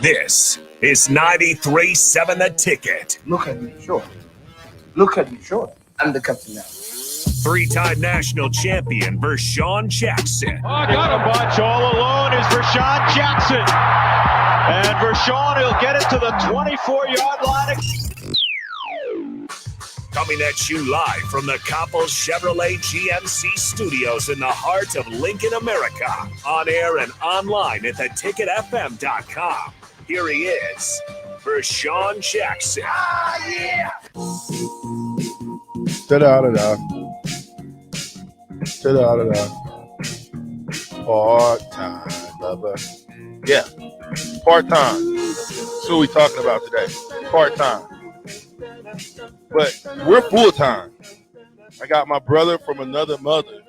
This is 93.7 The Ticket. Look at me, sure. Look at me, sure. I'm the captain now. Three-time national champion Vershawn Jackson. Oh, got a bunch all alone is Vershawn Jackson. And Vershawn will get it to the 24-yard line. Coming at you live from the Coppels Chevrolet GMC studios in the heart of Lincoln, America. On air and online at theticketfm.com. Here he is, Vershawn Jackson. Ah, yeah! Da-da-da-da. Da-da-da-da. Part-time, brother. Yeah, part-time. That's what we're talking about today. Part-time. But we're full-time. I got my brother from another mother,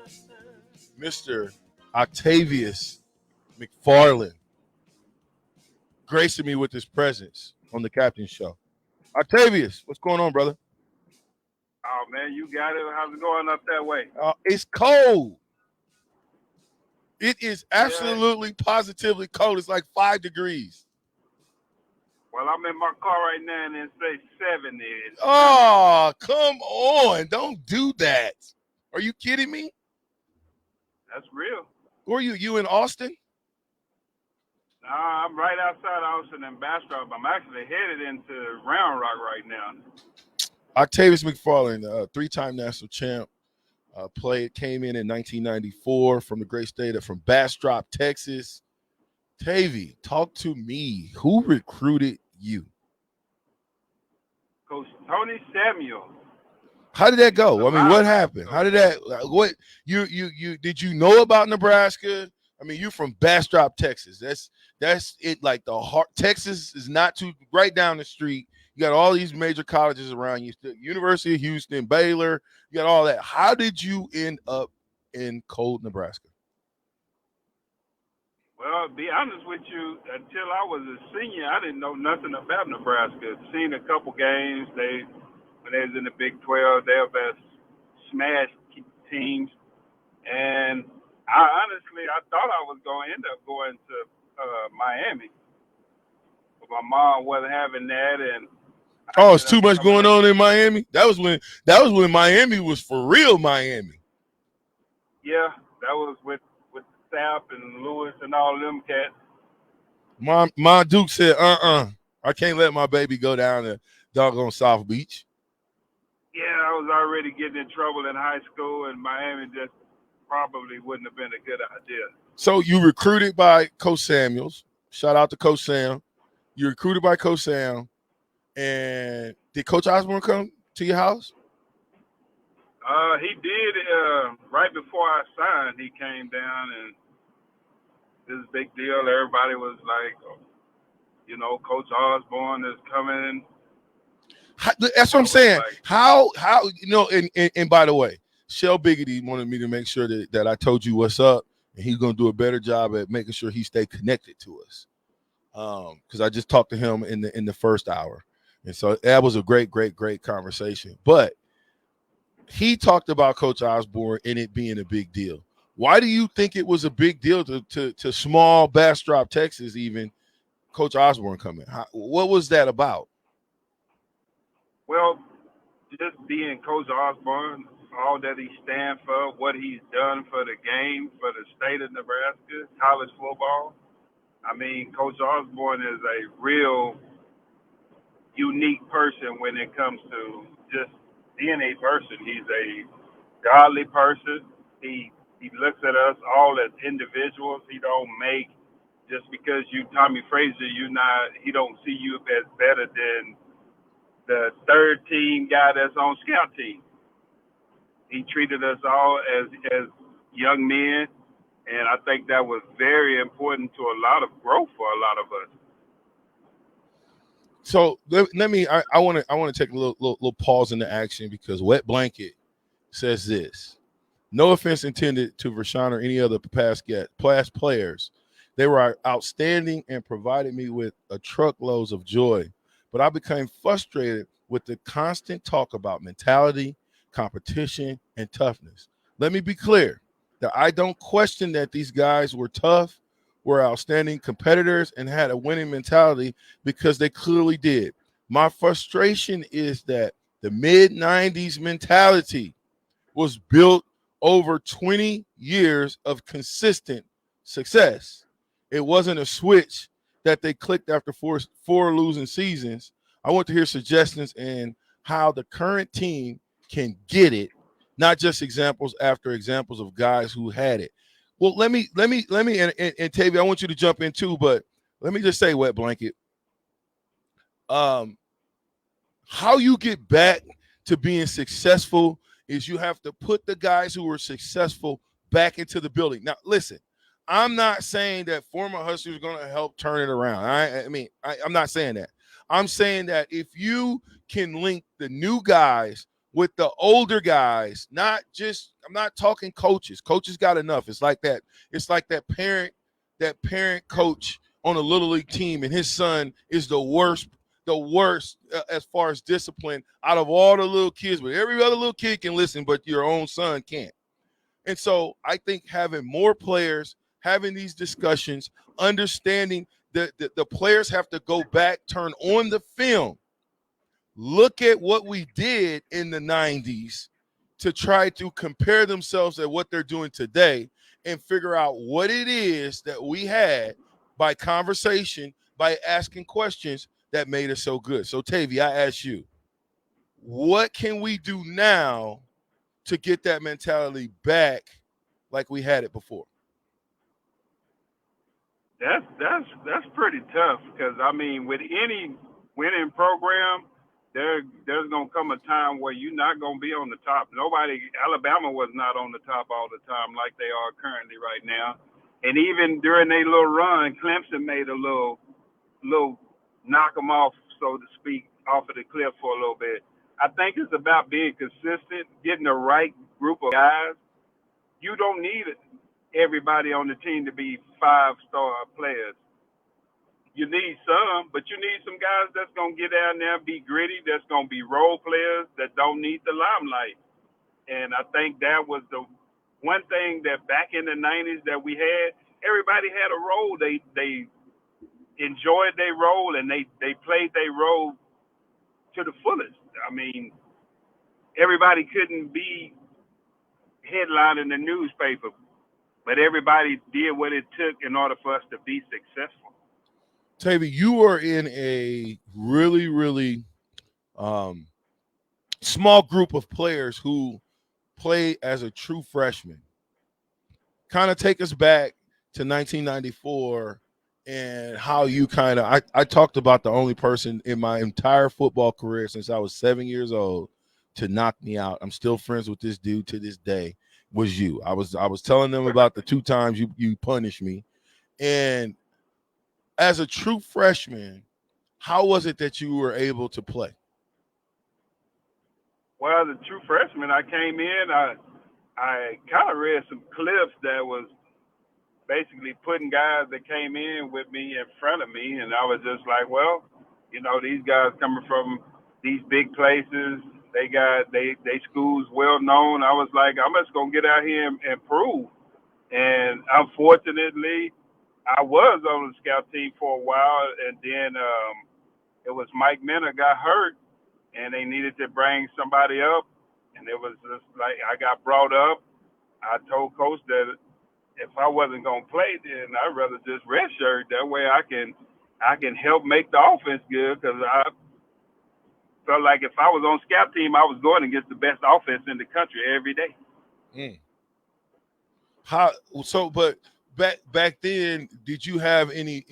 Mr. Octavius McFarland, gracing me with his presence on the Captain Show. Octavius, what's going on, brother? Oh, man, you got it. How's it going up that way? It's cold. It is absolutely, positively cold. It's like 5 degrees. Well, I'm in my car right now and it says 70. Oh, come on. Don't do that. Are you kidding me? That's real. Where are you? You in Austin? I'm right outside Austin and Bastrop. I'm actually headed into Round Rock right now. Octavius McFarland, three-time national champ, came in 1994 from the great state from Bastrop, Texas. Tavy, talk to me. Who recruited you? Coach Tony Samuel. How did that go? I mean, what happened? How did that? What you did you know about Nebraska? I mean, you're from Bastrop, Texas. That's it. Like the heart. Texas is not too right down the street. You got all these major colleges around you. University of Houston, Baylor. You got all that. How did you end up in cold Nebraska? Well, to be honest with you, until I was a senior, I didn't know nothing about Nebraska. Seen a couple games. When they was in the Big 12, they were best smash teams. And I thought I was going to end up going to Miami. But my mom wasn't having that, and it's too much going on in Miami. That was when Miami was for real Miami. Yeah, that was with Sapp and Lewis and all them cats. My Duke said, I can't let my baby go down to doggone South Beach. Yeah, I was already getting in trouble in high school, and Miami just probably wouldn't have been a good idea. So you recruited by Coach Samuels. Shout out to Coach Sam. You recruited by Coach Sam. And did Coach Osborne come to your house? He did. Right before I signed, he came down, and this is a big deal. Everybody was like, Coach Osborne is coming. That's what I'm saying. How and by the way, Shell Biggity wanted me to make sure that I told you what's up, and he's going to do a better job at making sure he stay connected to us. Because I just talked to him in the first hour. And so that was a great conversation. But he talked about Coach Osborne and it being a big deal. Why do you think it was a big deal to small Bastrop, Texas, even Coach Osborne coming? What was that about? Well, just being Coach Osborne, all that he stands for, what he's done for the game, for the state of Nebraska, college football. I mean, Coach Osborne is a real unique person when it comes to just being a person. He's a godly person. He looks at us all as individuals. He don't make just because you Tommy Frazier, he don't see you as better than the third team guy that's on scout team. He treated us all as young men, and I think that was very important to a lot of growth for a lot of us. So let me. I want to take a little pause in the action because Wet Blanket says this. No offense intended to Vershawn or any other past players. They were outstanding and provided me with a truckloads of joy. But I became frustrated with the constant talk about mentality, competition, and toughness. Let me be clear that I don't question that these guys were tough were outstanding competitors and had a winning mentality because they clearly did. My frustration is that the mid-90s mentality was built over 20 years of consistent success. It wasn't a switch that they clicked after four losing seasons. I want to hear suggestions in how the current team can get it, not just examples after examples of guys who had it. Well, let me, and Tavy, I want you to jump in too, but let me just say, Wet Blanket, how you get back to being successful is you have to put the guys who were successful back into the building. Now, listen, I'm not saying that former Huskers are going to help turn it around. I'm not saying that. I'm saying that if you can link the new guys with the older guys, I'm not talking coaches. Coaches got enough. It's like that parent coach on a little league team, and his son is the worst as far as discipline out of all the little kids. But every other little kid can listen, but your own son can't. And so I think having more players, having these discussions, understanding that the players have to go back, turn on the film, look at what we did in the 90s to try to compare themselves at what they're doing today and figure out what it is that we had by conversation, by asking questions that made us so good. So, Tavy, I ask you, what can we do now to get that mentality back like we had it before? That's pretty tough because, I mean, with any winning program, there's going to come a time where you're not going to be on the top. Alabama was not on the top all the time like they are currently right now. And even during their little run, Clemson made a little knock them off, so to speak, off of the cliff for a little bit. I think it's about being consistent, getting the right group of guys. You don't need everybody on the team to be 5-star players. You need some, but you need some guys that's going to get down there and be gritty, that's going to be role players that don't need the limelight. And I think that was the one thing that back in the 90s that we had, everybody had a role. They enjoyed their role, and they played their role to the fullest. I mean, everybody couldn't be headlining the newspaper, but everybody did what it took in order for us to be successful. Tavy, you are in a really, really small group of players who play as a true freshman. Kind of take us back to 1994 and how you I talked about the only person in my entire football career since I was 7 years old to knock me out. I'm still friends with this dude to this day. Was you. I was telling them about the 2 times you punished me. And as a true freshman, how was it that you were able to play? Well, as a true freshman, I came in, I kind of read some clips that was basically putting guys that came in with me in front of me, and I was just like, well, these guys coming from these big places, they schools well known. I was like, I'm just gonna get out here and prove. And unfortunately, I was on the scout team for a while, and then it was Mike Minter got hurt, and they needed to bring somebody up, and it was just like I got brought up. I told Coach that if I wasn't gonna play, then I'd rather just redshirt. That way I can help make the offense good, because I felt like if I was on scout team, I was going against the best offense in the country every day. But back then, did you have any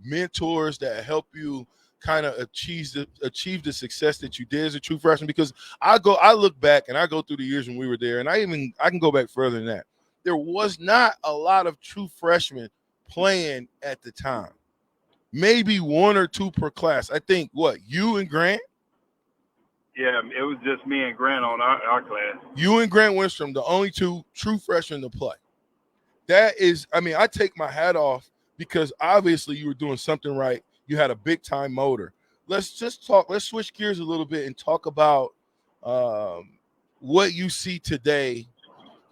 mentors that help you kind of achieve the success that you did as a true freshman? Because I look back and I go through the years when we were there, and I can go back further than that. There was not a lot of true freshmen playing at the time. Maybe 1 or 2 per class. I think you and Grant? Yeah, it was just me and Grant on our class. You and Grant Wistrom, the only 2 true freshmen to play. That is, I take my hat off, because obviously you were doing something right. You had a big time motor. Let's switch gears a little bit and talk about what you see today.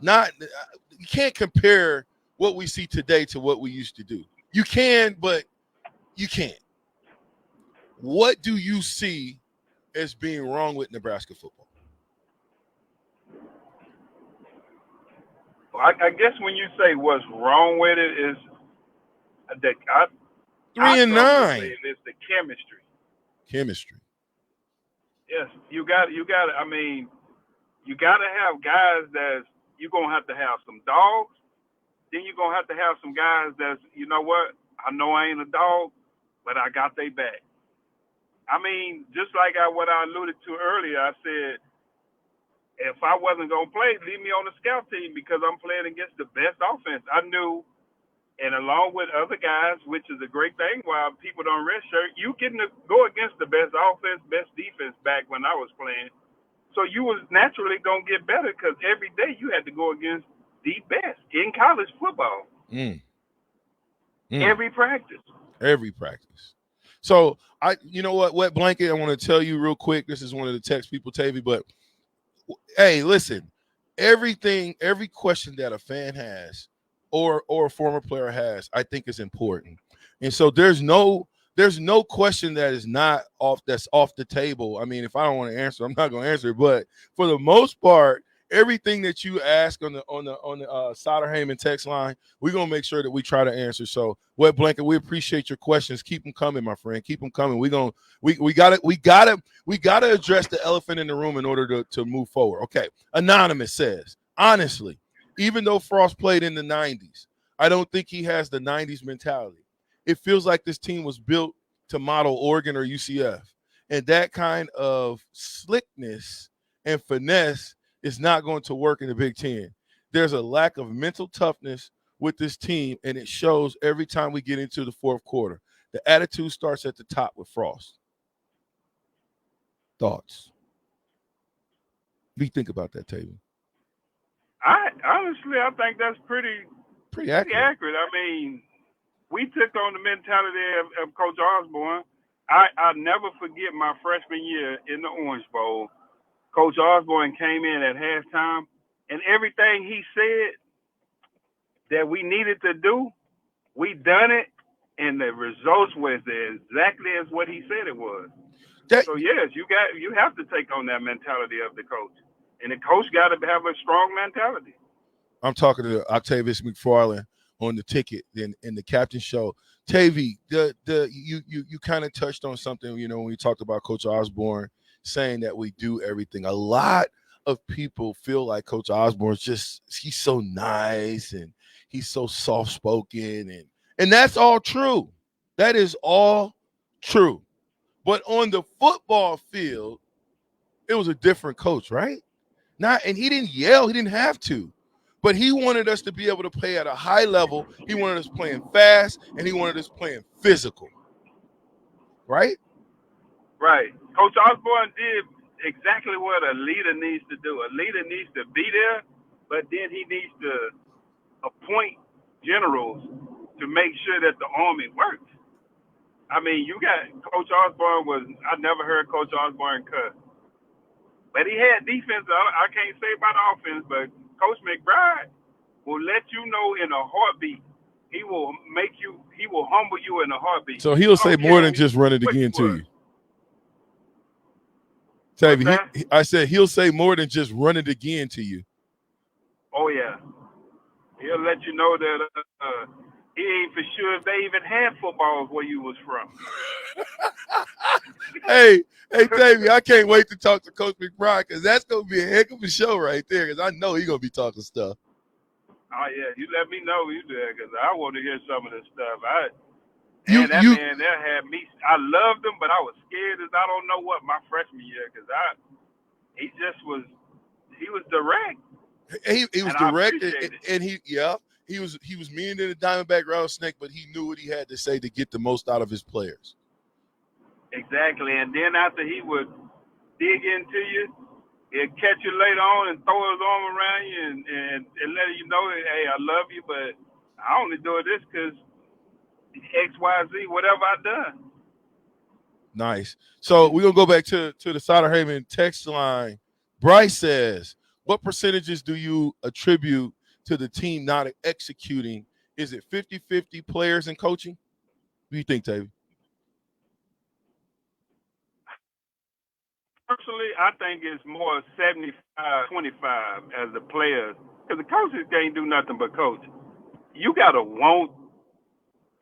You can't compare what we see today to what we used to do. You can, but you can't. What do you see as being wrong with Nebraska football? I guess when you say what's wrong with it is that 3-9. It's the chemistry. Chemistry. Yes, you got. I mean, you got to have guys that's you're gonna have to have some dogs. Then you're gonna have to have some guys that's, you know what? I know I ain't a dog, but I got they back. I mean, just like what I alluded to earlier, I said, if I wasn't going to play, leave me on the scout team because I'm playing against the best offense. I knew, and along with other guys, which is a great thing while people don't redshirt, you getting to go against the best offense, best defense back when I was playing. So you was naturally going to get better because every day you had to go against the best in college football. Every practice. Every practice. So, you know what, Wet Blanket, I want to tell you real quick. This is one of the text people, Tavy, but hey, listen, every question that a fan has or a former player has, I think is important. And so there's no question that is not off the table. I mean, if I don't want to answer, I'm not going to answer. But for the most part, everything that you ask on the Soderhamen text line, we're gonna make sure that we try to answer. So, Wet Blanket, we appreciate your questions. Keep them coming, my friend. Keep them coming. We gotta address the elephant in the room in order to move forward. Okay. Anonymous says, honestly, even though Frost played in the 90s, I don't think he has the 90s mentality. It feels like this team was built to model Oregon or UCF, and that kind of slickness and finesse is not going to work in the Big Ten. There's a lack of mental toughness with this team, and it shows every time we get into the fourth quarter. The attitude starts at the top with Frost. Thoughts? What do you think about that, Taylor? I think that's pretty accurate. I mean, we took on the mentality of Coach Osborne. I never forget my freshman year in the Orange Bowl. Coach Osborne came in at halftime, and everything he said that we needed to do, we done it, and the results was exactly as what he said it was. So yes, you have to take on that mentality of the coach, and the coach got to have a strong mentality. I'm talking to Octavius McFarland on the ticket in the Captain Show. Tavy, you kind of touched on something, you know, when we talked about Coach Osborne saying that we do everything. A lot of people feel like Coach Osborne's he's so nice and he's so soft-spoken, and that's all true. That is all true. But on the football field, it was a different coach, right? And he didn't yell, he didn't have to. But he wanted us to be able to play at a high level. He wanted us playing fast, and he wanted us playing physical. Right? Right. Coach Osborne did exactly what a leader needs to do. A leader needs to be there, but then he needs to appoint generals to make sure that the Army works. I mean, you got Coach Osborne I never heard Coach Osborne cuss. But he had defense. I can't say about offense, but Coach McBride will let you know in a heartbeat. He will humble you in a heartbeat. So he'll say more than just run it again to you. Tavy, I said he'll say more than just run it again to you. Oh, yeah. He'll let you know that he ain't for sure if they even had footballs where you was from. Hey, Tavy, I can't wait to talk to Coach McBride because that's going to be a heck of a show right there because I know he's going to be talking stuff. Oh, yeah. You let me know you do that because I want to hear some of this stuff. Man, that had me. I loved him, but I was scared as I don't know what my freshman year because he was direct. He was direct, and he was meaner than a Diamondback rattlesnake, but he knew what he had to say to get the most out of his players. Exactly, and then after he would dig into you, he'd catch you later on and throw his arm around you and let you know that, hey, I love you, but I only do this because X, Y, Z, whatever I done. Nice. So we're going to go back to the Soderhamen text line. Bryce says, what percentages do you attribute to the team not executing Is it 50-50 players and coaching? What do you think, Tavy? Personally, I think it's more 75-25 as the players, because the coaches can't do nothing but coach. You got to want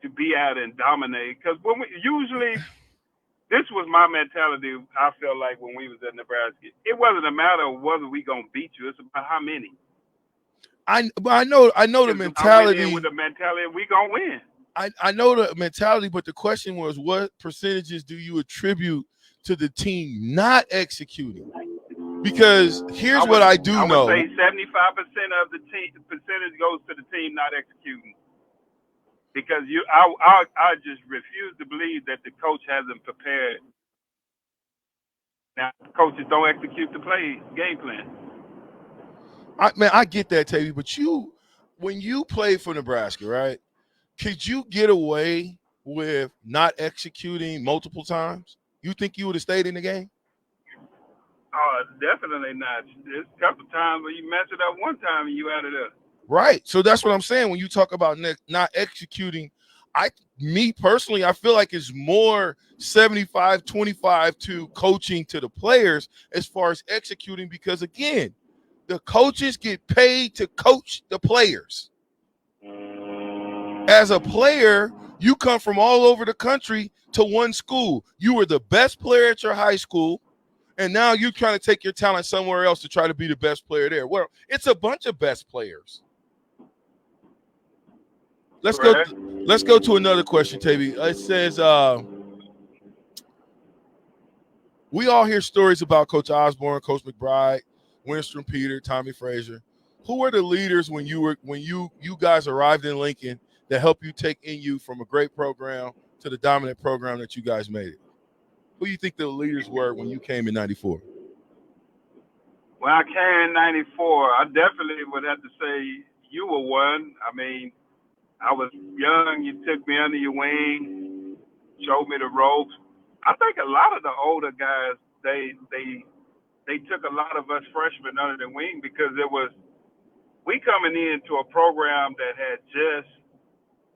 to be out and dominate, because usually this was my mentality. I felt like when we was at Nebraska, it wasn't a matter of whether we gonna beat you; it's about how many. I know the mentality. I went in with the mentality we gonna win. I know the mentality, but the question was, what percentages do you attribute to the team not executing? Because here's what I do know. I would say 75% of the team percentage goes to the team not executing. Because I just refuse to believe that the coach hasn't prepared. Now, coaches don't execute the game plan. I get that, Tavy, but when you played for Nebraska, right, could you get away with not executing multiple times? You think you would have stayed in the game? Definitely not. There's a couple times where you mess it up one time and you added up. Right. So that's what I'm saying. When you talk about not executing, me personally, I feel like it's more 75-25 to coaching to the players as far as executing, because again, the coaches get paid to coach the players. As a player, you come from all over the country to one school. You were the best player at your high school, and now you're trying to take your talent somewhere else to try to be the best player there. Well, it's a bunch of best players. Let's go to another question, Tavy. It says, we all hear stories about Coach Osborne, Coach McBride, Winston Peter, Tommy Frazier. Who were the leaders when you guys arrived in Lincoln that helped you take NU from a great program to the dominant program that you guys made it? Who do you think the leaders were when you came in 94? When I came in 94, I definitely would have to say you were one. I mean, I was young. You took me under your wing, showed me the ropes. I think a lot of the older guys, they took a lot of us freshmen under their wing, because we coming into a program that had just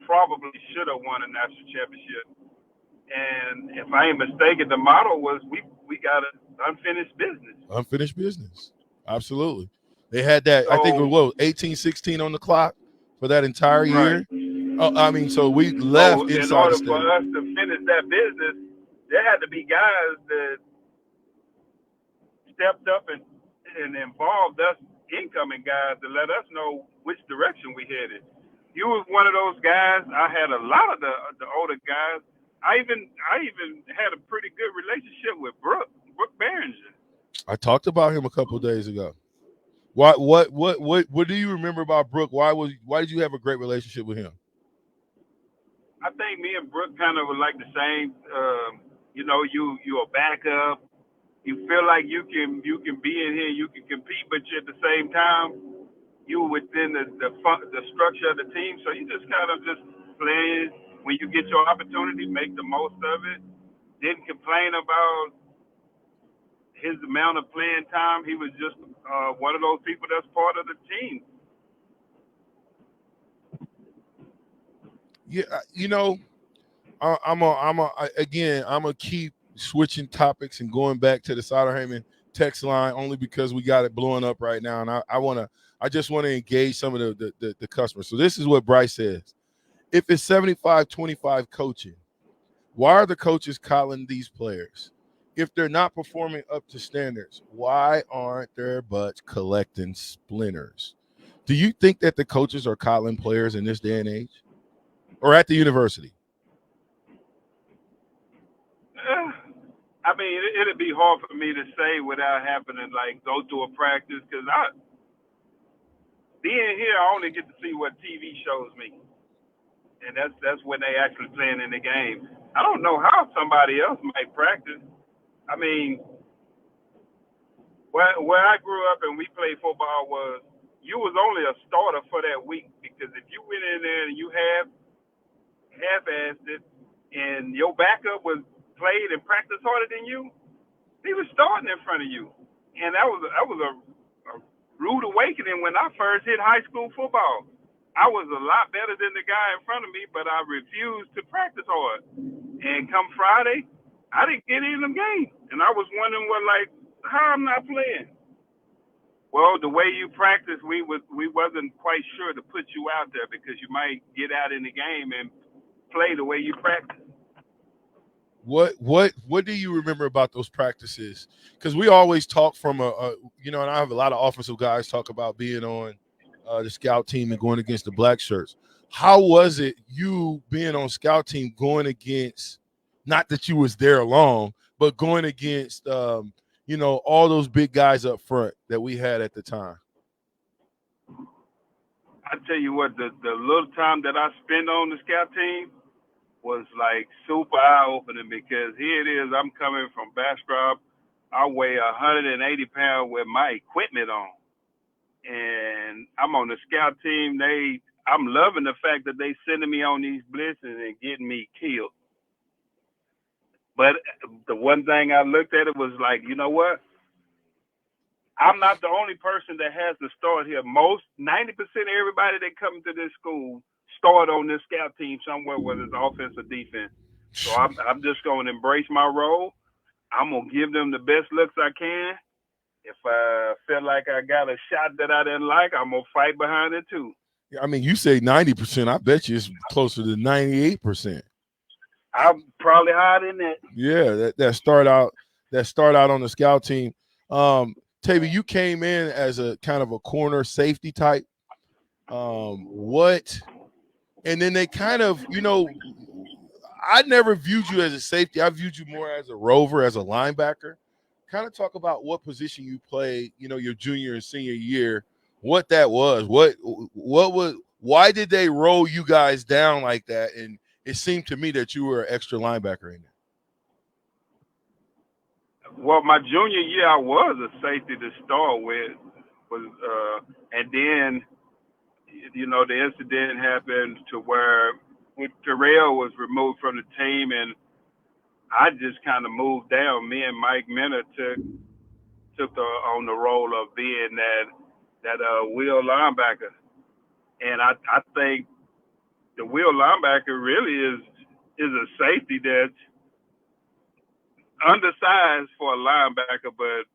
probably should have won a national championship. And if I ain't mistaken, the motto was we got an unfinished business. Unfinished business. Absolutely. They had that, so, I think it was 18-16 on the clock for that entire year. Right. So we left inside. In order for us to finish that business, there had to be guys that stepped up and involved us incoming guys to let us know which direction we headed. You was one of those guys. I had a lot of the older guys. I even had a pretty good relationship with Brooke Behringer. I talked about him a couple of days ago. What do you remember about Brooke? Why did you have a great relationship with him? I think me and Brooke kind of were like the same. You're a backup. You feel like you can be in here, you can compete, but at the same time, you within the structure of the team. So you just kind of just playing. When you get your opportunity, make the most of it. Didn't complain about his amount of playing time. He was just one of those people that's part of the team. Yeah, I'm gonna keep switching topics and going back to the Sauter-Heyman text line only because we got it blowing up right now, and I just want to engage some of the customers. So this is what Bryce says: if it's 75-25 coaching, why are the coaches calling these players? If they're not performing up to standards, why aren't their butts collecting splinters? Do you think that the coaches are calling players in this day and age, or at the university? I mean, it'd be hard for me to say without having to go through a practice, because being here, I only get to see what TV shows me, and that's when they actually playing in the game. I don't know how somebody else might practice. I mean, where I grew up and we played football was you was only a starter for that week, because if you went in there and you half-assed it and your backup was played and practiced harder than you, he was starting in front of you. And that was a rude awakening when I first hit high school football. I was a lot better than the guy in front of me, but I refused to practice hard. And come Friday, I didn't get in them games. And I was wondering how I'm not playing. Well, the way you practice, we wasn't quite sure to put you out there because you might get out in the game and play the way you practice. What do you remember about those practices? Because we always talk from and I have a lot of offensive guys talk about being on the scout team and going against the black shirts. How was it you being on scout team going against, not that you was there long, but going against all those big guys up front that we had at the time? I tell you what, the little time that I spent on the scout team was like super eye-opening because here it is, I'm coming from Bastrop. I weigh 180 pounds with my equipment on. And I'm on the scout team. I'm loving the fact that they sending me on these blitzes and getting me killed. But the one thing I looked at it was like, you know what? I'm not the only person that has to start here. 90% of everybody that comes to this school start on this scout team somewhere, whether it's offense or defense. So I'm just going to embrace my role. I'm going to give them the best looks I can. If I feel like I got a shot that I didn't like, I'm going to fight behind it too. I mean, you say 90%. I bet you it's closer to 98%. I'm probably higher than that. Yeah, that start out on the scout team. Tavy, you came in as a kind of a corner safety type. And then they kind of, I never viewed you as a safety. I viewed you more as a rover, as a linebacker. Kind of talk about what position you played, your junior and senior year, what that was. Why did they roll you guys down like that? And it seemed to me that you were an extra linebacker in there. Well, my junior year, I was a safety to start with, and then, the incident happened to where Terrell was removed from the team, and I just kind of moved down. Me and Mike Minner took on the role of being that wheel linebacker, and I think the wheel linebacker really is a safety that's undersized for a linebacker, but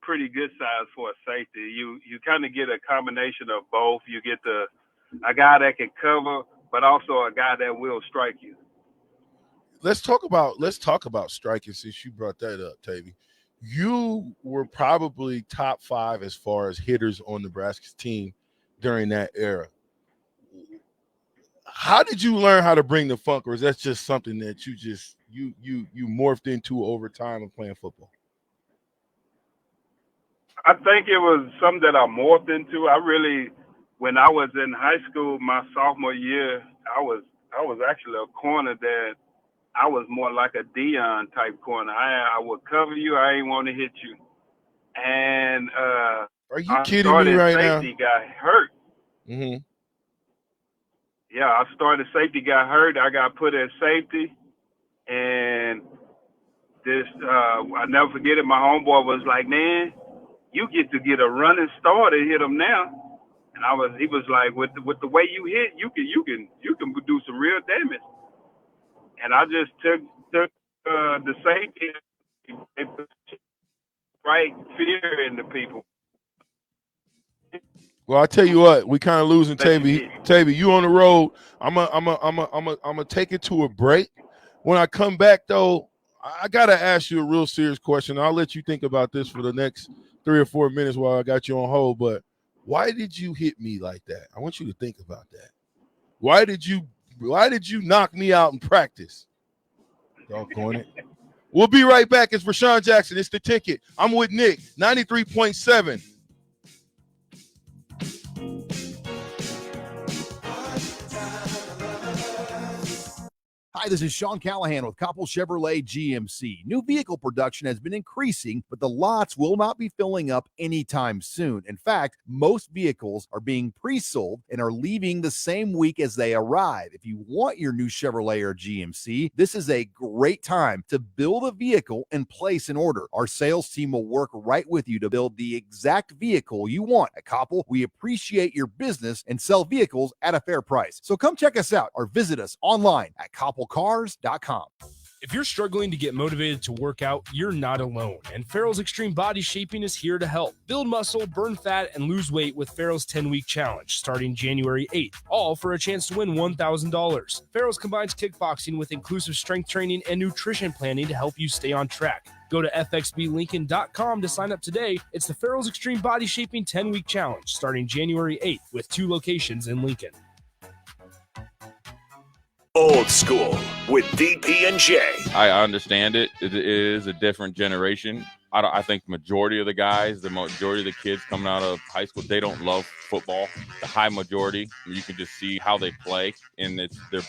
pretty good size for a safety. You kind of get a combination of both. You get a guy that can cover, but also a guy that will strike you. Let's talk about striking since you brought that up, Tavy. You were probably top 5 as far as hitters on Nebraska's team during that era. How did you learn how to bring the funk, or is that just something that you morphed into over time of playing football? I think it was something that I morphed into. When I was in high school, my sophomore year, I was actually a corner that I was more like a Dion type corner. I would cover you. I ain't want to hit you. And are you kidding me right now? Safety got hurt. Mm-hmm. Yeah, I started safety, got hurt. I got put at safety, and I never forget it. My homeboy was like, "Man, you get to get a running start and hit him now." And he was like, "With the way you hit, you can do some real damage." And I just took the safety and put right fear into people. Well, I tell you what, we kind of losing Tavy. Tavy, you on the road. I'm gonna take it to a break. When I come back, though, I gotta ask you a real serious question. I'll let you think about this for the next 3 or 4 minutes while I got you on hold. But why did you hit me like that? I want you to think about that. Why did you knock me out in practice? Doggone it. We'll be right back. It's Rashawn Jackson. It's The Ticket. I'm with Nick, 93.7. Hi, this is Sean Callahan with Coppell Chevrolet GMC. New vehicle production has been increasing, but the lots will not be filling up anytime soon. In fact, most vehicles are being pre-sold and are leaving the same week as they arrive. If you want your new Chevrolet or GMC, this is a great time to build a vehicle and place an order. Our sales team will work right with you to build the exact vehicle you want. At Coppell, we appreciate your business and sell vehicles at a fair price. So come check us out or visit us online at coppellcars.com. If you're struggling to get motivated to work out, you're not alone, and Farrell's Extreme Body Shaping is here to help. Build muscle, burn fat, and lose weight with Farrell's 10-week challenge starting January 8th, all for a chance to win $1,000. Farrell's combines kickboxing with inclusive strength training and nutrition planning to help you stay on track. Go to fxblincoln.com to sign up today. It's the Farrell's Extreme Body Shaping 10-week challenge starting January 8th with 2 locations in Lincoln. Old School with DP and J. I understand it. It is a different generation. I think the majority of the guys, the majority of the kids coming out of high school, they don't love football. The high majority, you can just see how they play, and they're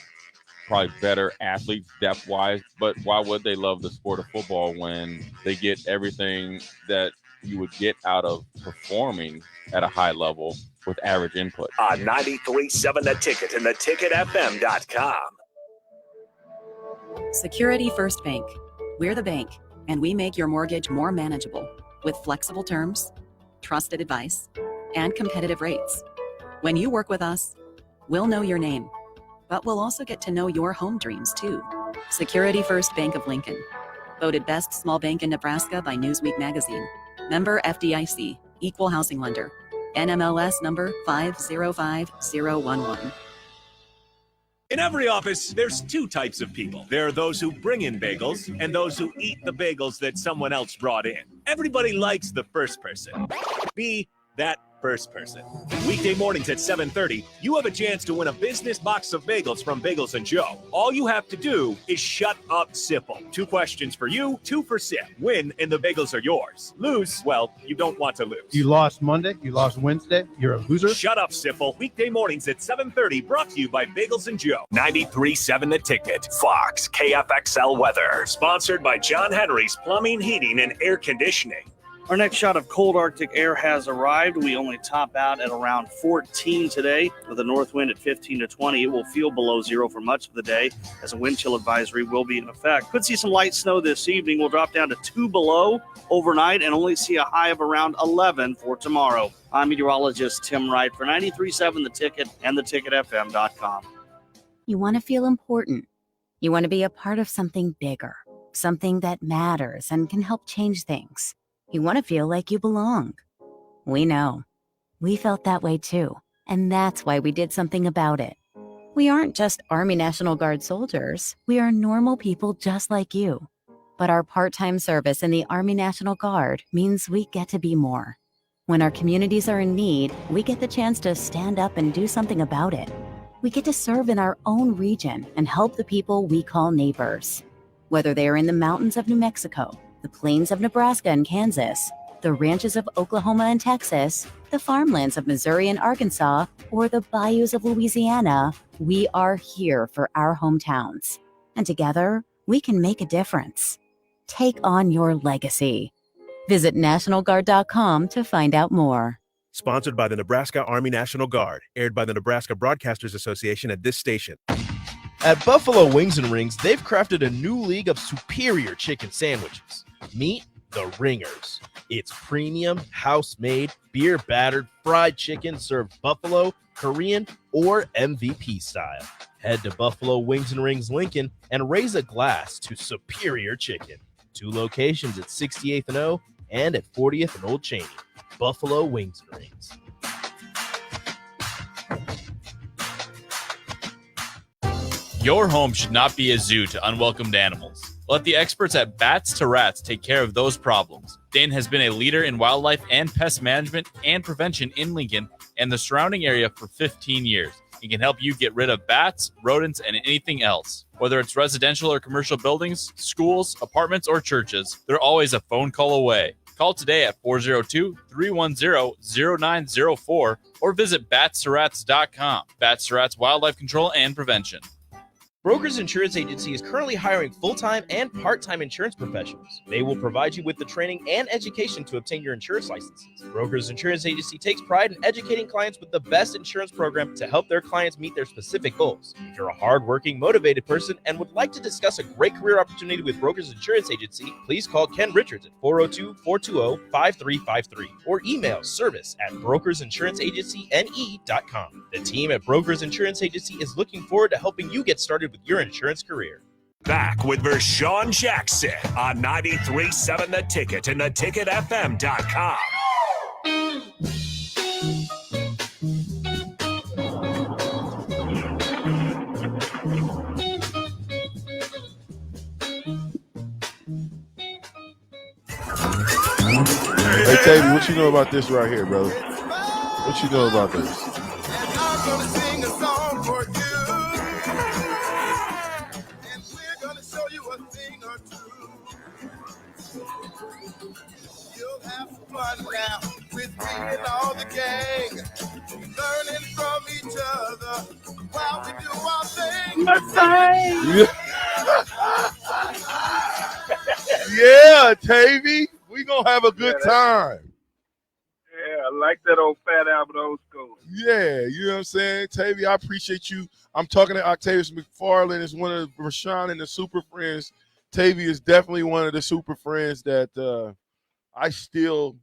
probably better athletes depth-wise. But why would they love the sport of football when they get everything that you would get out of performing at a high level with average input? On 93.7 The Ticket and theticketfm.com. Security First Bank. We're the bank, and we make your mortgage more manageable with flexible terms, trusted advice, and competitive rates. When you work with us, we'll know your name, but we'll also get to know your home dreams too. Security First Bank of Lincoln. Voted best small bank in Nebraska by Newsweek magazine. Member FDIC. Equal housing lender. NMLS number 505011. In every office, there's 2 types of people. There are those who bring in bagels and those who eat the bagels that someone else brought in. Everybody likes the first person. Be that first person. Weekday mornings at 7:30, you have a chance to win a business box of bagels from Bagels & Joe. All you have to do is shut up, Sipple. 2 questions for you, 2 for Sip. Win, and the bagels are yours. Lose, well, you don't want to lose. You lost Monday, you lost Wednesday, you're a loser. Shut up, Sipple. Weekday mornings at 7:30, brought to you by Bagels & Joe. 93.7 The Ticket. Fox, KFXL weather. Sponsored by John Henry's Plumbing, Heating, and Air Conditioning. Our next shot of cold Arctic air has arrived. We only top out at around 14 today with a north wind at 15 to 20. It will feel below 0 for much of the day as a wind chill advisory will be in effect. Could see some light snow this evening. We'll drop down to 2 below overnight and only see a high of around 11 for tomorrow. I'm meteorologist Tim Wright for 93.7 The Ticket and theticketfm.com. You want to feel important. You want to be a part of something bigger, something that matters and can help change things. You want to feel like you belong. We know. We felt that way too, and that's why we did something about it. We aren't just Army National Guard soldiers. We are normal people just like you. But our part-time service in the Army National Guard means we get to be more. When our communities are in need, we get the chance to stand up and do something about it. We get to serve in our own region and help the people we call neighbors. Whether they are in the mountains of New Mexico, the plains of Nebraska and Kansas, the ranches of Oklahoma and Texas, the farmlands of Missouri and Arkansas, or the bayous of Louisiana, we are here for our hometowns. And together, we can make a difference. Take on your legacy. Visit NationalGuard.com to find out more. Sponsored by the Nebraska Army National Guard. Aired by the Nebraska Broadcasters Association at this station. At Buffalo Wings and Rings, they've crafted a new league of superior chicken sandwiches. Meet the Ringers. It's premium, house-made, beer-battered, fried chicken served buffalo, Korean, or MVP style. Head to Buffalo Wings and Rings Lincoln and raise a glass to superior chicken. 2 locations at 68th and O and at 40th and Old Cheney. Buffalo Wings and Rings. Your home should not be a zoo to unwelcomed animals. Let the experts at Bats to Rats take care of those problems. Dane has been a leader in wildlife and pest management and prevention in Lincoln and the surrounding area for 15 years. He can help you get rid of bats, rodents, and anything else. Whether it's residential or commercial buildings, schools, apartments, or churches, they're always a phone call away. Call today at 402-310-0904 or visit batstoRats.com. Bats to Rats Wildlife Control and Prevention. Brokers Insurance Agency is currently hiring full-time and part-time insurance professionals. They will provide you with the training and education to obtain your insurance licenses. Brokers Insurance Agency takes pride in educating clients with the best insurance program to help their clients meet their specific goals. If you're a hardworking, motivated person and would like to discuss a great career opportunity with Brokers Insurance Agency, please call Ken Richards at 402-420-5353 or email service@brokersinsuranceagencyne.com. The team at Brokers Insurance Agency is looking forward to helping you get started with your insurance career. Back with Vershawn Jackson on 93.7 The Ticket and theticketfm.com. Hey, Tavy, what you know about this right here, brother? What you know about this? I'm gonna sing a song for you. A thing or two. You'll have some fun now with me and all the gang, learning from each other while we do our thing. Yeah, Tavy, we gonna have a good time. Yeah, I like that old Fat Albert old school. Yeah, you know what I'm saying? Tavy, I appreciate you. I'm talking to Octavius McFarland. Is one of Vershawn and the super friends. Tavy is definitely one of the super friends that I still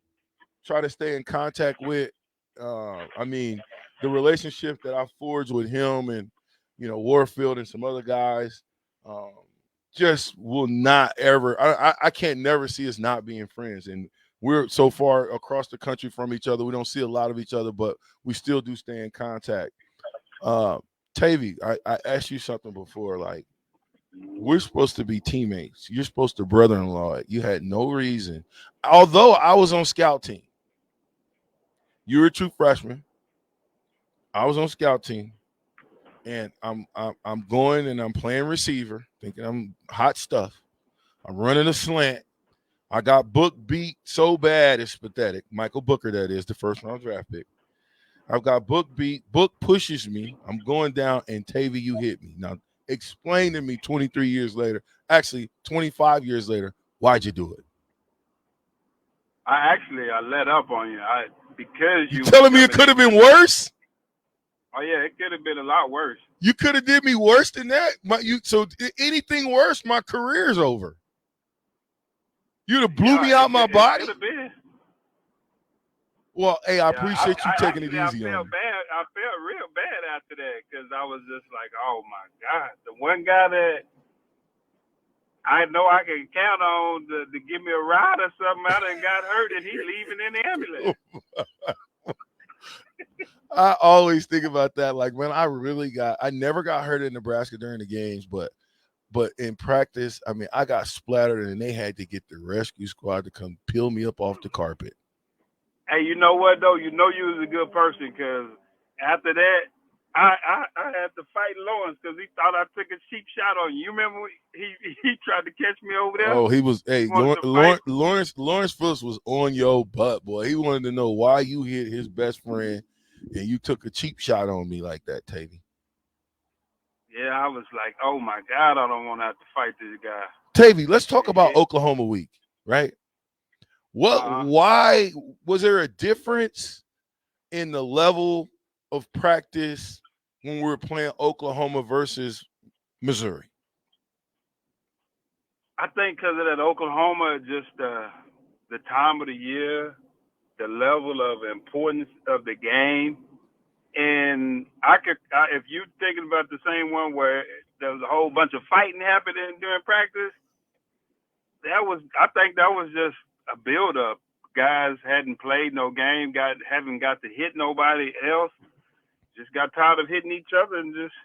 try to stay in contact with. I mean, the relationship that I forged with him and, you know, Warfield and some other guys just will not ever – I can't never see us not being friends. And we're so far across the country from each other. We don't see a lot of each other, but we still do stay in contact. Tavy, I asked you something before, like, we're supposed to be teammates. You're supposed to brother-in-law it. You had no reason. Although I was on scout team. You were a true freshman. I was on scout team. And I'm going and I'm playing receiver, thinking I'm hot stuff. I'm running a slant. I got Book beat so bad it's pathetic. Michael Booker, that is, the first-round draft pick. I've got Book beat. Book pushes me. I'm going down, and Tavy, you hit me. Now, explain to me 23 years later, actually 25 years later, why'd you do it? I let up on you. Because you telling me it could have been worse? Oh, yeah, it could have been a lot worse. You could have did me worse than that? So anything worse, my career's over. You'd have blew me out my body? It could have been. Well, hey, I appreciate you taking it easy on me. I felt real bad after that because I was just like, oh, my God. The one guy that I know I can count on to give me a ride or something, I done got hurt and he's leaving in the ambulance. I always think about that. Like, when I never got hurt in Nebraska during the games, but in practice, I mean, I got splattered and they had to get the rescue squad to come peel me up off the carpet. Hey, you know what, though? You know you was a good person because after that, I had to fight Lawrence because he thought I took a cheap shot on you. You remember he tried to catch me over there? Oh, he was – hey, Lawrence Phillips was on your butt, boy. He wanted to know why you hit his best friend and you took a cheap shot on me like that, Tavy. Yeah, I was like, oh, my God, I don't want to have to fight this guy. Tavy, let's talk about Oklahoma week, right? Why was there a difference in the level of practice when we were playing Oklahoma versus Missouri? I think because of that Oklahoma, just the time of the year, the level of importance of the game. And if you're thinking about the same one where there was a whole bunch of fighting happening during practice, I think that was just a build-up. Guys hadn't played no game, haven't got to hit nobody else, just got tired of hitting each other and just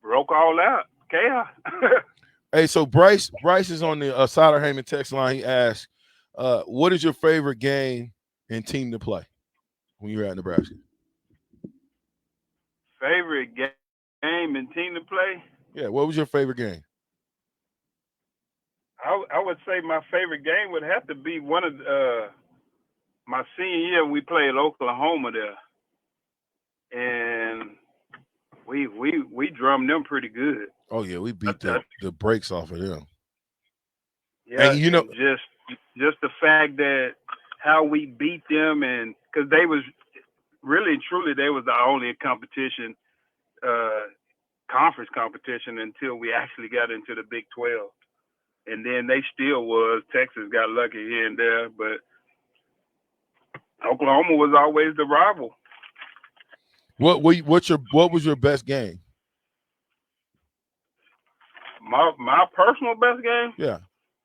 broke all out. Chaos. Hey, so Bryce is on the Sider Heyman text line. He asked, what is your favorite game and team to play when you're at Nebraska? Favorite game and team to play? Yeah, what was your favorite game? I would say my favorite game would have to be one of my senior year. We played Oklahoma there, and we drummed them pretty good. Oh yeah, we beat the brakes off of them. Yeah, and you know, just the fact that how we beat them, and because they was really and truly they was the only competition, conference competition until we actually got into the Big 12, and then they still was. Texas got lucky here and there, but Oklahoma was always the rival. What was your best game? My personal best game? Yeah.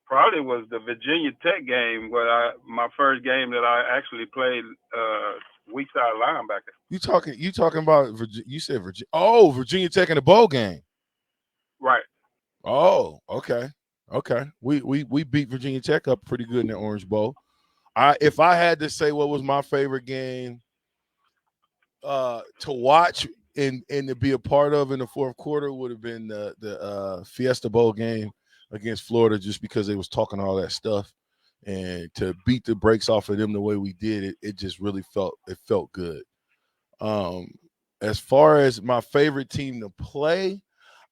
Probably was the Virginia Tech game, where my first game that I actually played weak side linebacker. You talking about you said Virginia? Oh, Virginia Tech in the bowl game. Right. Oh, okay. We beat Virginia Tech up pretty good in the Orange Bowl. If I had to say what was my favorite game to watch and to be a part of in the fourth quarter, would have been the Fiesta Bowl game against Florida, just because they was talking all that stuff, and to beat the brakes off of them the way we did, it just really felt good. As far as my favorite team to play,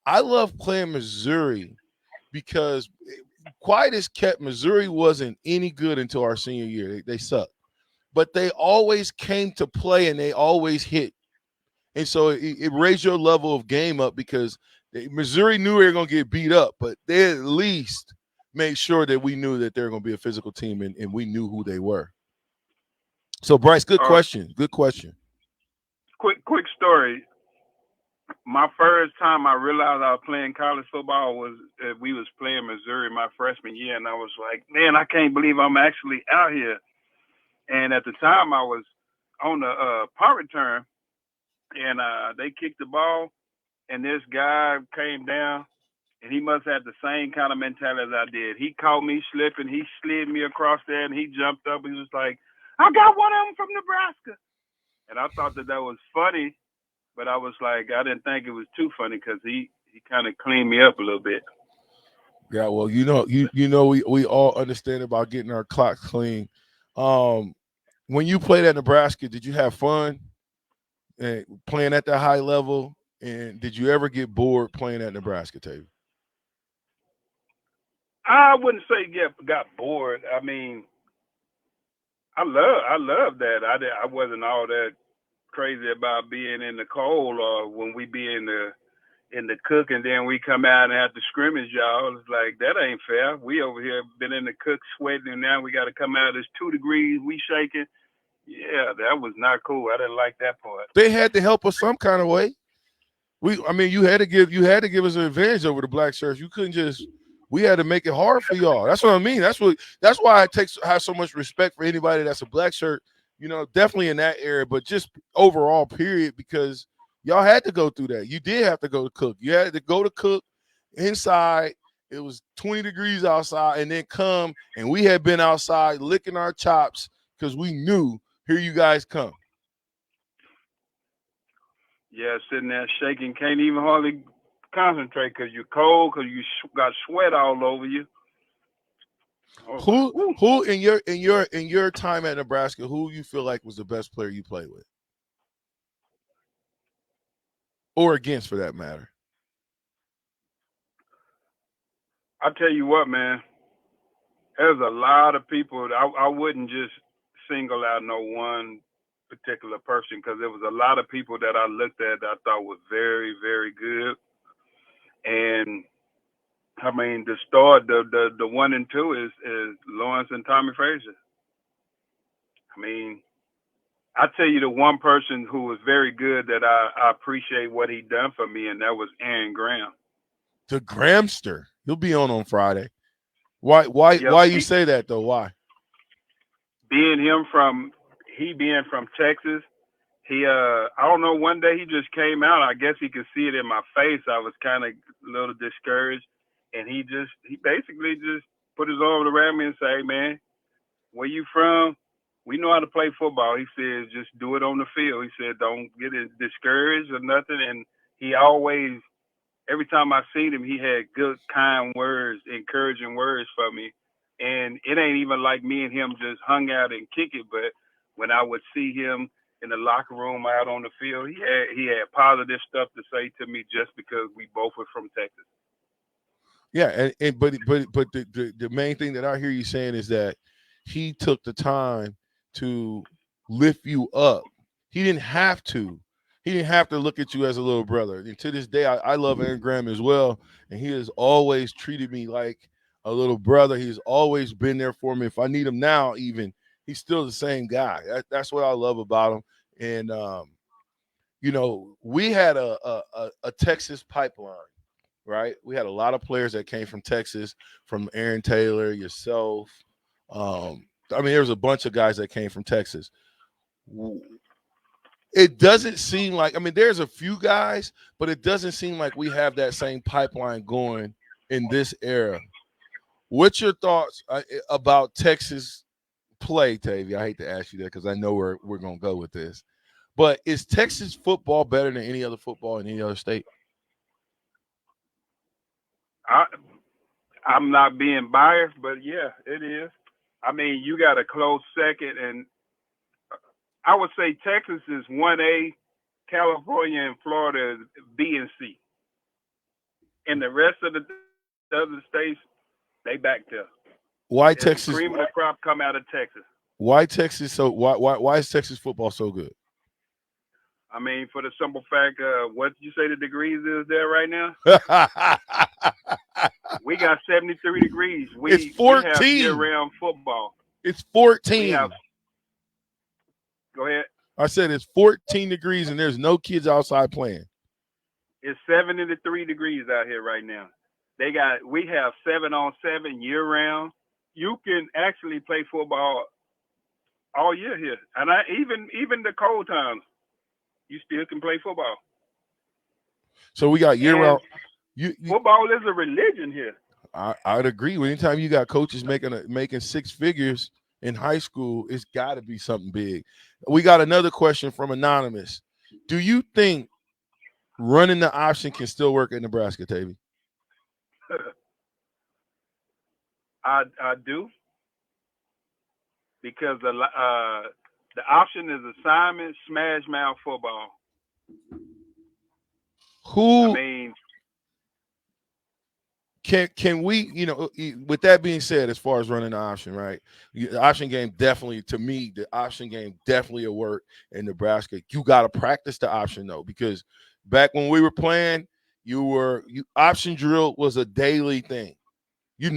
I love playing Missouri because quiet as kept, Missouri wasn't any good until our senior year. They sucked, but they always came to play and they always hit, and so it raised your level of game up, because Missouri knew they were going to get beat up, but they at least made sure that we knew that they were going to be a physical team, and we knew who they were. So, Bryce, good question. Good question. Quick story. My first time I realized I was playing college football was we was playing Missouri my freshman year, and I was like, man, I can't believe I'm actually out here. And at the time, I was on the punt return, and they kicked the ball, and this guy came down, and he must have the same kind of mentality as I did. He caught me slipping. He slid me across there, and he jumped up. He was like, I got one of them from Nebraska. And I thought that was funny, but I was like, I didn't think it was too funny, because he kind of cleaned me up a little bit. Yeah, well, we all understand about getting our clock clean. When you played at Nebraska, did you have fun playing at that high level? And did you ever get bored playing at Nebraska, Tavy? I wouldn't say got bored. I mean, I love that. I wasn't all that crazy about being in the cold, or when we be in the cook and then we come out and have to scrimmage y'all. It's like, that ain't fair. We over here been in the cook sweating, and now we got to come out. It's 2 degrees. We shaking. Yeah, that was not cool. I didn't like that part. They had to help us some kind of way. You had to give us an advantage over the black shirts. You couldn't just. We had to make it hard for y'all. That's what I mean. That's why I have so much respect for anybody that's a black shirt. Definitely in that area, but just overall, period, because y'all had to go through that. You did have to go to cook. You had to go to cook inside. It was 20 degrees outside, and then come, and we had been outside licking our chops because we knew, here you guys come. Yeah, sitting there shaking, can't even hardly concentrate because you're cold, because you got sweat all over you. Who in your time at Nebraska, who you feel like was the best player you played with, or against, for that matter? I tell you what, man, there's a lot of people. I wouldn't just single out no one particular person, because there was a lot of people that I looked at that I thought was very, very good. And I mean, the 1 and 2 is Lawrence and Tommy Frazier. I mean, I tell you, the one person who was very good that I appreciate what he done for me, and that was Aaron Graham. The Gramster. He'll be on Friday. Why you say that though? Why? Being from Texas, I don't know, one day he just came out. I guess he could see it in my face. I was kind of a little discouraged. And he basically just put his arm around me and say, hey, man, where you from? We know how to play football. He said, just do it on the field. He said, don't get discouraged or nothing. And he always, every time I seen him, he had good, kind words, encouraging words for me. And it ain't even like me and him just hung out and kick it. But when I would see him in the locker room, out on the field. He had positive stuff to say to me just because we both were from Texas. Yeah, but the main thing that I hear you saying is that he took the time to lift you up. He didn't have to. He didn't have to look at you as a little brother. And to this day, I love Aaron Graham as well, and he has always treated me like a little brother. He's always been there for me. If I need him now, even, he's still the same guy. That's what I love about him. And you know, we had a Texas pipeline. Right, we had a lot of players that came from Texas, from Aaron Taylor, yourself. I mean, there was a bunch of guys that came from Texas. It doesn't seem like, I mean, there's a few guys, but it doesn't seem like we have that same pipeline going in this era. What's your thoughts about Texas play, Tavy? I hate to ask you that because I know we're going to go with this. But is Texas football better than any other football in any other state? I'm not being biased, but yeah, it is. I mean, you got a close second, and I would say Texas is 1A, California and Florida is B and C. And the rest of the other states, they back there. Why Texas? The cream of the crop come out of Texas. Why Texas? So why is Texas football so good? I mean, for the simple fact, what did you say the degrees is there right now? We got 73 degrees. It's 14. We have year-round football. It's 14. Go ahead. I said it's 14 degrees and there's no kids outside playing. It's 73 degrees out here right now. We have 7-on-7 year-round. You can actually play football all year here, and even the cold times. You still can play football. So we got year-round. Football is a religion here. I'd agree. Anytime you got coaches making six figures in high school, it's got to be something big. We got another question from Anonymous. Do you think running the option can still work at Nebraska, Tavy? I do. Because the option is assignment, smash mouth football. Who? I mean, can we, you know, with that being said, as far as running the option, right? The option game definitely, to me, the option game definitely will work in Nebraska. You got to practice the option though, because back when we were playing, option drill was a daily thing. We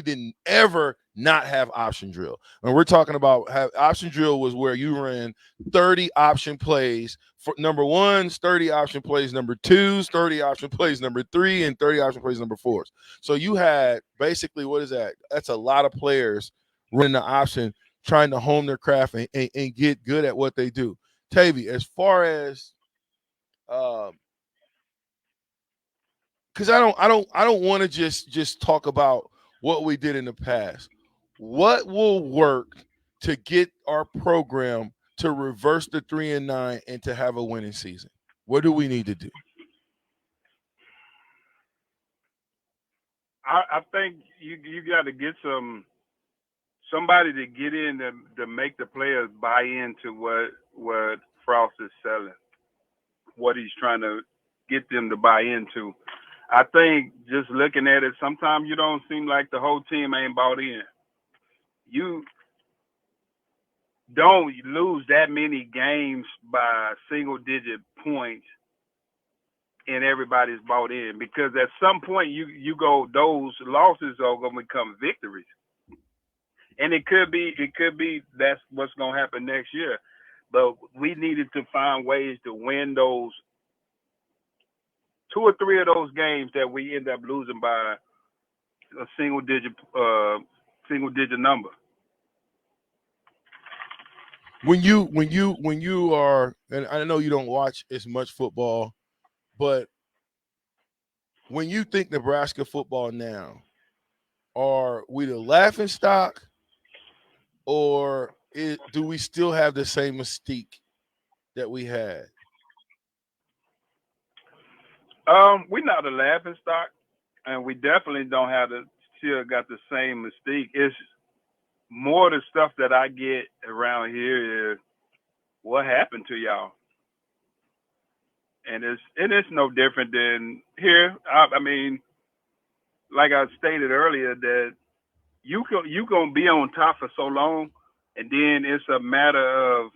didn't ever not have option drill. And we're talking about option drill was where you ran 30 option plays for number ones, 30 option plays number twos, 30 option plays number 3, and 30 option plays number 4s. So you had basically, what is that? That's a lot of players running the option, trying to hone their craft and get good at what they do. Tavy, as far as because I don't want to just talk about what we did in the past. What will work to get our program to reverse the 3-9 and to have a winning season? What do we need to do? I think you got to get somebody to get in to make the players buy into what Frost is selling, what he's trying to get them to buy into. I think just looking at it, sometimes you don't seem like the whole team ain't bought in. You don't lose that many games by single-digit points and everybody's bought in, because at some point you go, those losses are going to become victories. And it could be that's what's going to happen next year. But we needed to find ways to win those 2 or 3 of those games that we end up losing by a single digit number. When you are, and I know you don't watch as much football, but when you think Nebraska football now, are we the laughing stock, or do we still have the same mystique that we had? We're not a laughing stock, and we definitely don't have still got the same mystique. It's more the stuff that I get around here is what happened to y'all? And it's no different than here. I mean, like I stated earlier, that you gonna be on top for so long, and then it's a matter of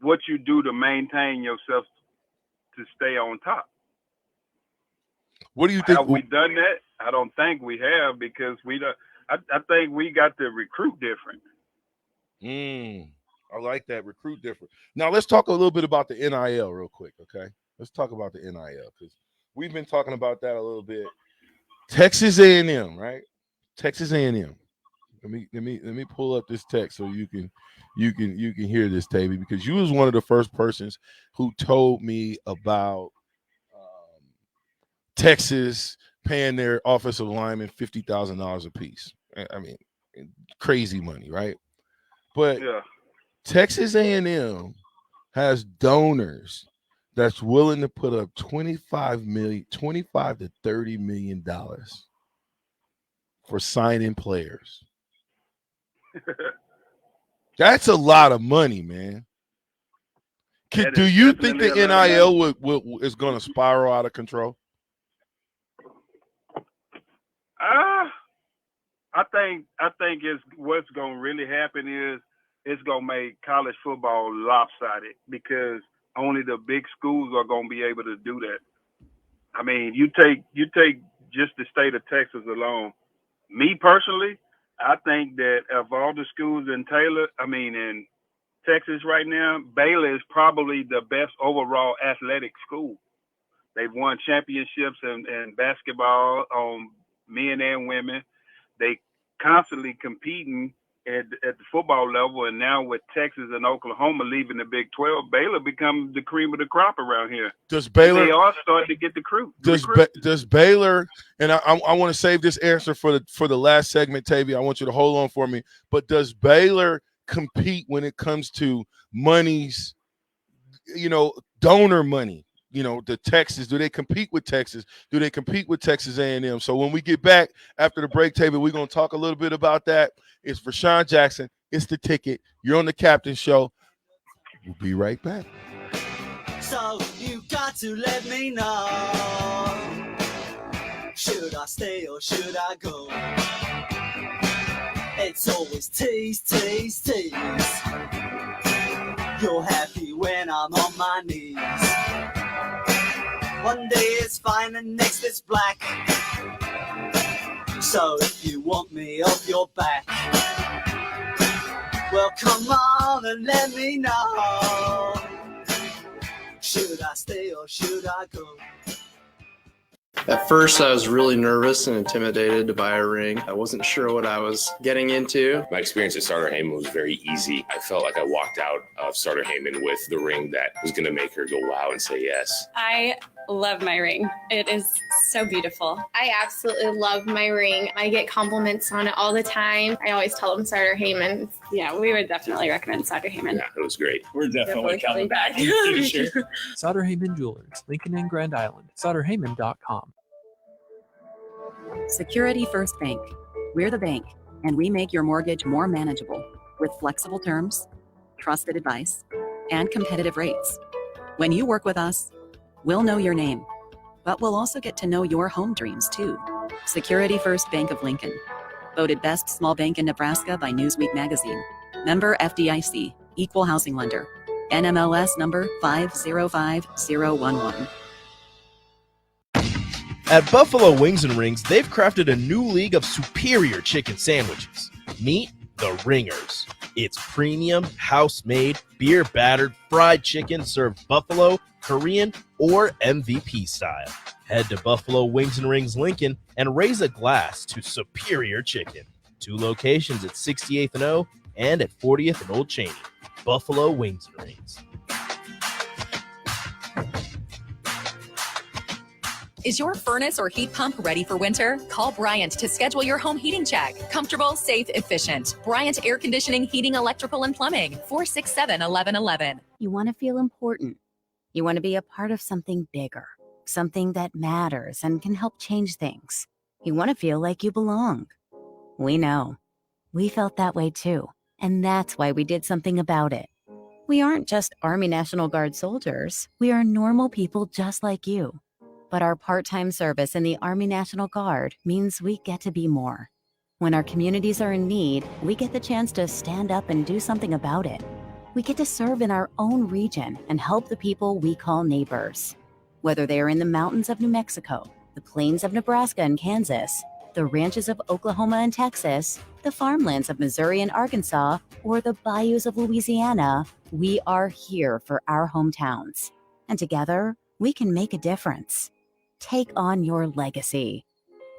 what you do to maintain yourself to stay on top. What do you think? Have we done that? I don't think we have, because I think we got to recruit different. I like that, recruit different. Now let's talk a little bit about the NIL real quick, okay? Let's talk about the NIL, because we've been talking about that a little bit. Texas A&M, right? Texas A&M. Let me pull up this text so you can hear this, Tavy, because you was one of the first persons who told me about Texas paying their offensive linemen $50,000 a piece. I mean, crazy money, right? But yeah. Texas A&M has donors that's willing to put up $25 to $30 million for signing players. That's a lot of money, man. Do you think the NIL is going to spiral out of control? I think what's going to really happen is it's going to make college football lopsided, because only the big schools are going to be able to do that. I mean, you take just the state of Texas alone. Me personally, I think that of all the schools in in Texas right now, Baylor is probably the best overall athletic school. They've won championships in basketball on men and women. They constantly competing at the football level, and now with Texas and Oklahoma leaving the Big 12, Baylor becomes the cream of the crop around here. Does Baylor? They are starting to get the crew. Does Baylor? And I want to save this answer for the last segment, Tavy. I want you to hold on for me. But does Baylor compete when it comes to monies? Donor money. The Texas, do they compete with Texas? Do they compete with Texas A&M? So when we get back after the break, Tavy, we're going to talk a little bit about that. It's Vershawn Jackson. It's The Ticket. You're on the Captain Show. We'll be right back. So you got to let me know. Should I stay or should I go? It's always tease, tease, tease. You're happy when I'm on my knees. One day it's fine and next it's black. So if you want me off your back, well come on and let me know. Should I stay or should I go? At first, I was really nervous and intimidated to buy a ring. I wasn't sure what I was getting into. My experience at Starter Heyman was very easy. I felt like I walked out of Starter Heyman with the ring that was going to make her go wow and say yes. I love my ring. It is so beautiful. I absolutely love my ring. I get compliments on it all the time. I always tell them Starter Heyman. Yeah, we would definitely recommend Starter Heyman. Yeah, it was great. We're definitely coming back. Sure. Sauter Heyman Jewelers, Lincoln and Grand Island. SauterHeyman.com. Security First Bank. We're the bank, and we make your mortgage more manageable with flexible terms, trusted advice, and competitive rates. When you work with us, we'll know your name, but we'll also get to know your home dreams too. Security First Bank of Lincoln. Voted best small bank in Nebraska by Newsweek magazine. Member FDIC, equal housing lender. NMLS number 505011. At Buffalo Wings and Rings, they've crafted a new league of superior chicken sandwiches. Meet the Ringers. It's premium, house-made, beer-battered, fried chicken served buffalo, Korean, or MVP style. Head to Buffalo Wings and Rings Lincoln and raise a glass to superior chicken. 2 locations at 68th and O and at 40th and Old Cheney. Buffalo Wings and Rings. Is your furnace or heat pump ready for winter? Call Bryant to schedule your home heating check. Comfortable, safe, efficient. Bryant Air Conditioning, Heating, Electrical, and Plumbing. 467-1111. You want to feel important. You want to be a part of something bigger, something that matters and can help change things. You want to feel like you belong. We know. We felt that way too. And that's why we did something about it. We aren't just Army National Guard soldiers. We are normal people just like you. But our part-time service in the Army National Guard means we get to be more. When our communities are in need, we get the chance to stand up and do something about it. We get to serve in our own region and help the people we call neighbors. Whether they are in the mountains of New Mexico, the plains of Nebraska and Kansas, the ranches of Oklahoma and Texas, the farmlands of Missouri and Arkansas, or the bayous of Louisiana, we are here for our hometowns. And together, we can make a difference. Take on your legacy.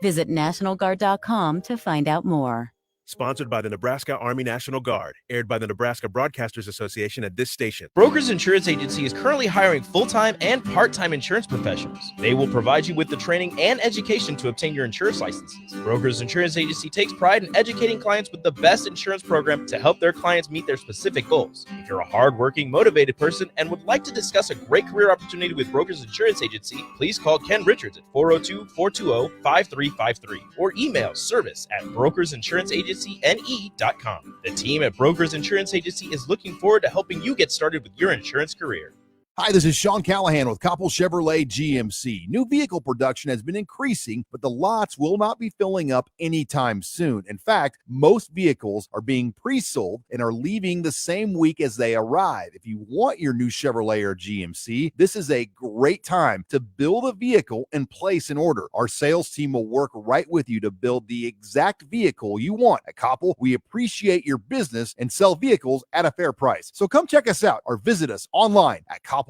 Visit NationalGuard.com to find out more. Sponsored by the Nebraska Army National Guard, aired by the Nebraska Broadcasters Association at this station. Brokers Insurance Agency is currently hiring full-time and part-time insurance professionals. They will provide you with the training and education to obtain your insurance licenses. Brokers Insurance Agency takes pride in educating clients with the best insurance program to help their clients meet their specific goals. If you're a hardworking, motivated person and would like to discuss a great career opportunity with Brokers Insurance Agency, please call Ken Richards at 402-420-5353 or email service@brokersinsuranceagency.com. The team at Brokers Insurance Agency is looking forward to helping you get started with your insurance career. Hi, this is Sean Callahan with Koppel Chevrolet GMC. New vehicle production has been increasing, but the lots will not be filling up anytime soon. In fact, most vehicles are being pre-sold and are leaving the same week as they arrive. If you want your new Chevrolet or GMC, this is a great time to build a vehicle and place an order. Our sales team will work right with you to build the exact vehicle you want. At Koppel, we appreciate your business and sell vehicles at a fair price. So come check us out or visit us online at KoppelCars.com.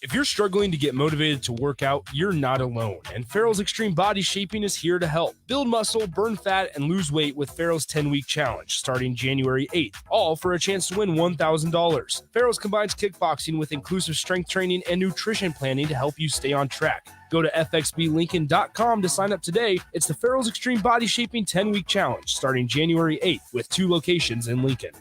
If you're struggling to get motivated to work out, you're not alone, and Farrell's Extreme Body Shaping is here to help. Build muscle, burn fat, and lose weight with Farrell's 10-week challenge starting January 8th, all for a chance to win $1,000. Farrell's combines kickboxing with inclusive strength training and nutrition planning to help you stay on track. Go to fxblincoln.com to sign up today. It's the Farrell's Extreme Body Shaping 10-week challenge starting January 8th with 2 locations in Lincoln.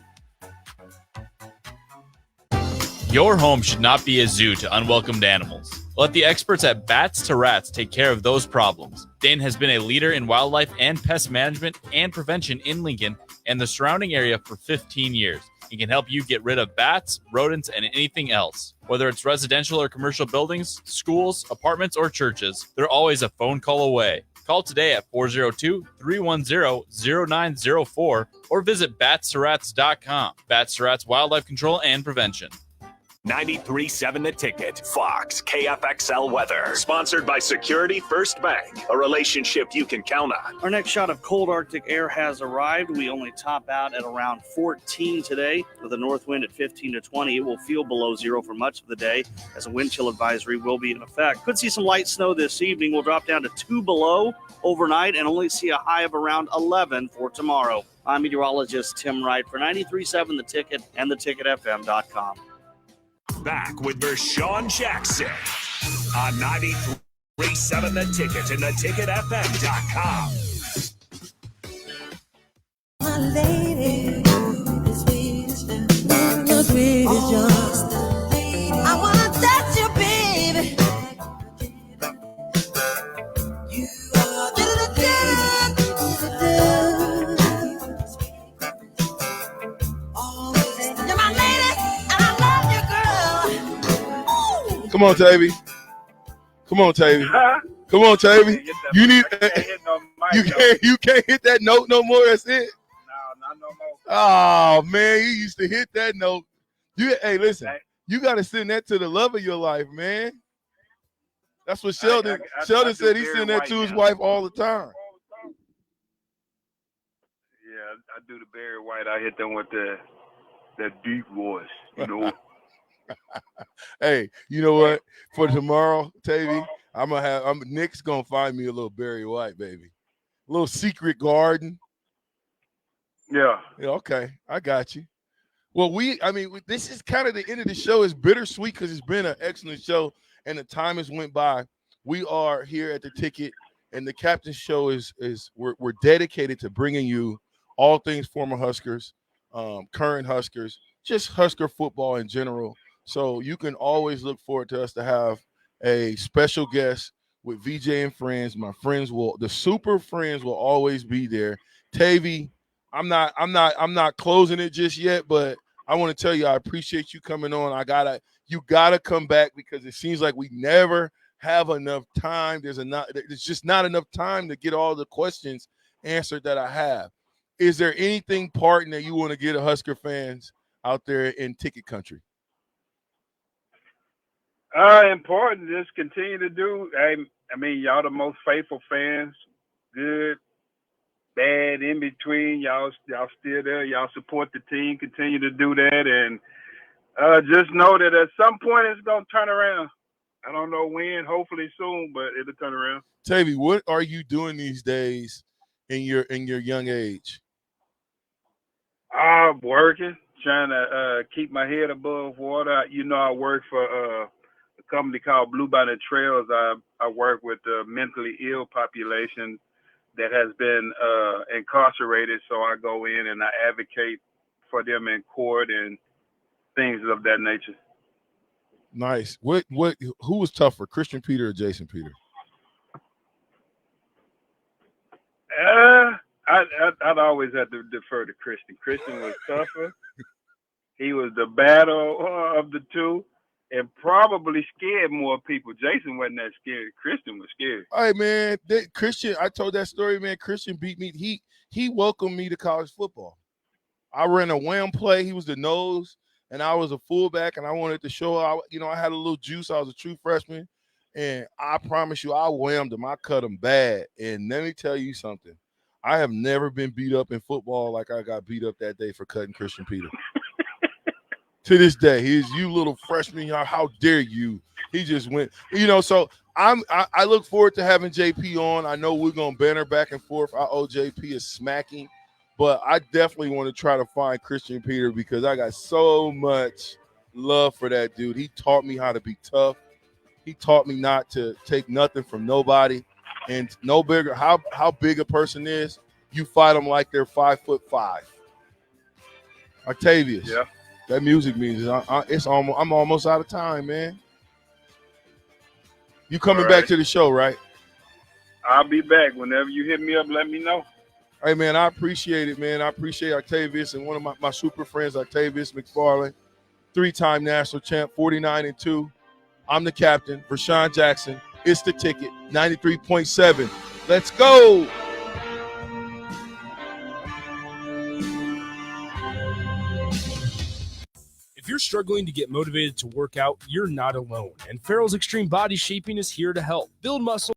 Your home should not be a zoo to unwelcomed animals. Let the experts at Bats to Rats take care of those problems. Dane has been a leader in wildlife and pest management and prevention in Lincoln and the surrounding area for 15 years. He can help you get rid of bats, rodents, and anything else. Whether it's residential or commercial buildings, schools, apartments, or churches, they're always a phone call away. Call today at 402-310-0904 or visit batstoRats.com. Bats to Rats Wildlife Control and Prevention. 93.7 The Ticket, Fox, KFXL weather. Sponsored by Security First Bank, a relationship you can count on. Our next shot of cold Arctic air has arrived. We only top out at around 14 today with a north wind at 15 to 20. It will feel below zero for much of the day as a wind chill advisory will be in effect. Could see some light snow this evening. We'll drop down to 2 below overnight and only see a high of around 11 for tomorrow. I'm meteorologist Tim Wright for 93.7 The Ticket and theticketfm.com. Back with Vershawn Jackson on 93.7 The Ticket and theticketfm.com. My lady, the sweetest, the sweetest yours. I wanna touch you, baby. You are the you're my lady, and I love you, girl. Come on, Tavy. Come on, Tavy. Come on, Tavy. You need. You can't hit that note no more. That's it. No, not no more. Oh man, you used to hit that note. Hey, listen. You got to send that to the love of your life, man. That's what Sheldon. Sheldon said he sent that to his wife all the time. Yeah, I do the Barry White. I hit them with that deep voice, you know. Hey, you know what? For tomorrow, Tavy, Nick's gonna find me a little Barry White, baby. A little secret garden. Yeah. Yeah, okay. I got you. Well, this is kind of the end of the show. It's bittersweet because it's been an excellent show and the time has went by. We are here at the Ticket, and the Captain's Show is we're dedicated to bringing you all things former Huskers, current Huskers, just Husker football in general. So you can always look forward to us to have a special guest with VJ and friends. The super friends will always be there. Tavy, I'm not closing it just yet, but I want to tell you I appreciate you coming on. You gotta come back because it seems like we never have enough time. There's just not enough time to get all the questions answered that I have. Is there anything parting that you want to get to Husker fans out there in ticket country? Important. Just continue to do. I mean, y'all the most faithful fans. Good, bad, in between. Y'all still there. Y'all support the team. Continue to do that, and just know that at some point it's gonna turn around. I don't know when. Hopefully soon, but it'll turn around. Tavy, what are you doing these days in your young age? I'm working, trying to keep my head above water. I work for a company called Blue Bonnet Trails. I work with the mentally ill population that has been incarcerated. So I go in and I advocate for them in court and things of that nature. Nice. Who was tougher, Christian Peter or Jason Peter? I'd always have to defer to Christian. Christian was tougher. He was the battle of the two, and probably scared more people. Jason wasn't that scared. Christian was scared. All right, man. Christian, I told that story, man. Christian beat me. He welcomed me to college football. I ran a wham play. He was the nose, and I was a fullback, and I wanted to show I had a little juice. I was a true freshman, and I promise you, I whammed him. I cut him bad. And let me tell you something. I have never been beat up in football like I got beat up that day for cutting Christian Peter. To this day, you little freshman, how dare you? He just went, so I look forward to having JP on. I know we're going to banter back and forth. I owe JP a smacking, but I definitely want to try to find Christian Peter because I got so much love for that dude. He taught me how to be tough. He taught me not to take nothing from nobody. And no bigger, how big a person is, you fight them like they're 5'5". Octavius. Yeah. That music means I'm almost out of time, man. You coming back to the show, right? I'll be back. Whenever you hit me up, let me know. Hey, man, I appreciate it, man. I appreciate Octavius and one of my super friends, Octavius McFarland, 3-time national champ, 49-2. I'm the captain, Rashawn Jackson. It's the ticket, 93.7. Let's go. If you're struggling to get motivated to work out, you're not alone. And Farrell's Extreme Body Shaping is here to help. Build muscle.